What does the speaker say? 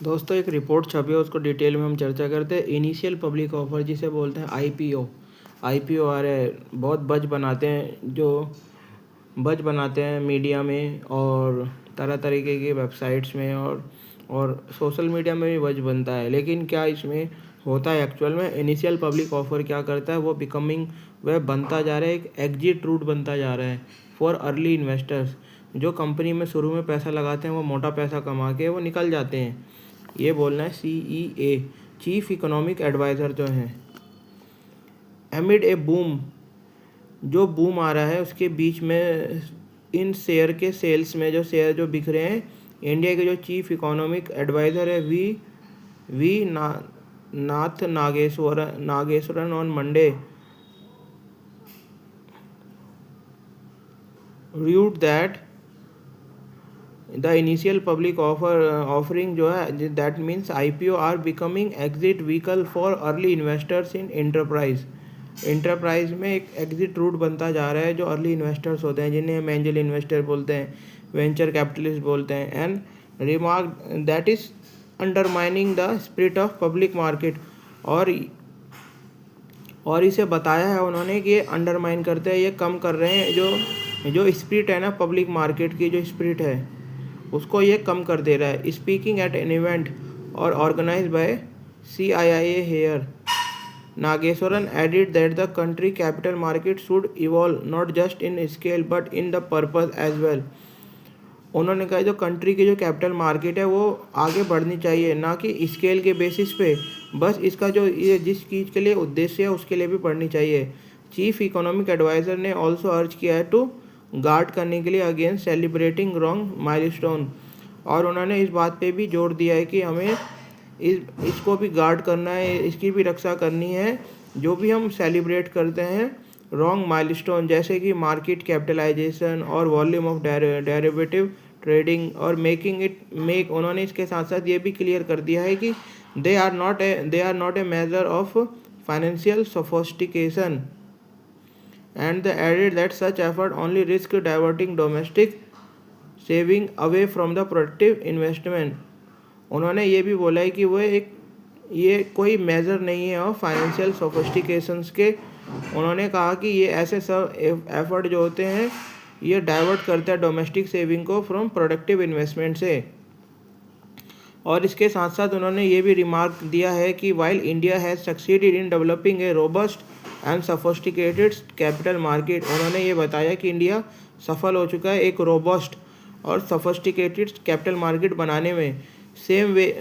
दोस्तों एक रिपोर्ट छपी है, उसको डिटेल में हम चर्चा करते हैं। इनिशियल पब्लिक ऑफर जिसे बोलते हैं आईपीओ आ रहा है। बहुत बज बनाते हैं मीडिया में और तरह तरीके की वेबसाइट्स में और सोशल मीडिया में भी बज बनता है। लेकिन क्या इसमें होता है एक्चुअल में? इनिशियल पब्लिक ऑफर क्या करता है? वह बनता जा रहा है, एक एग्जिट रूट बनता जा रहा है फॉर अर्ली इन्वेस्टर्स। जो कंपनी में शुरू में पैसा लगाते हैं वो मोटा पैसा कमा के वो निकल जाते हैं। ये बोलना है CEA, चीफ इकोनॉमिक एडवाइज़र जो हैं। एमिड ए बूम, जो बूम आ रहा है उसके बीच में इन शेयर के सेल्स में जो शेयर जो बिक रहे हैं, इंडिया के जो चीफ इकोनॉमिक एडवाइज़र है V Nath Nageswaran on Monday wrote that the initial public offering जो है, that means IPO are becoming exit vehicle for early investors in enterprise में एक एग्जिट रूट बनता जा रहा है। जो अर्ली इन्वेस्टर्स होते हैं, जिन्हें हम एंजल इन्वेस्टर बोलते हैं, वेंचर कैपिटलिस्ट बोलते हैं, and remark that is undermining the spirit of public market. और इसे बताया है उन्होंने कि ये अंडरमाइन करते हैं, ये कम कर रहे हैं जो स्पिरिट है ना, पब्लिक मार्केट की जो स्पिरिट है उसको ये कम कर दे रहा है। स्पीकिंग एट एन इवेंट और organise by CIIA here, Nageswaran added that the country capital market should evolve not just in scale but in the purpose as well. उन्होंने कहा जो कंट्री की जो कैपिटल मार्केट है वो आगे बढ़नी चाहिए, ना कि स्केल के बेसिस पे, बस इसका जो ये जिस चीज़ के लिए उद्देश्य है उसके लिए भी बढ़नी चाहिए। चीफ इकोनॉमिक एडवाइज़र ने ऑल्सो अर्ज किया है टू गार्ड करने के लिए अगेंस्ट सेलिब्रेटिंग रॉन्ग माइलस्टोन। और उन्होंने इस बात पे भी जोर दिया है कि हमें इसको भी गार्ड करना है, इसकी भी रक्षा करनी है। जो भी हम सेलिब्रेट करते हैं रॉन्ग माइलस्टोन, जैसे कि मार्केट कैपिटलाइजेशन और वॉल्यूम ऑफ डेरिवेटिव ट्रेडिंग और उन्होंने इसके साथ साथ ये भी क्लियर कर दिया है कि they are not a measure of financial sophistication, and they added that such effort only risk diverting domestic saving away from the productive investment। उन्होंने ये भी बोला है कि ये कोई मेजर नहीं है ऑफ फाइनेंशियल सोफिस्टिकेशंस के। उन्होंने कहा कि ये ऐसे सब एफर्ट जो होते हैं ये डाइवर्ट करता है डोमेस्टिक सेविंग को फ्रॉम प्रोडक्टिव इन्वेस्टमेंट से। और इसके साथ साथ उन्होंने ये भी रिमार्क दिया है कि while India has succeeded in developing a robust and sophisticated capital market, उन्होंने ये बताया कि इंडिया सफल हो चुका है एक रोबस्ट और सफोस्टिकेटेड कैपिटल मार्केट बनाने में। Same way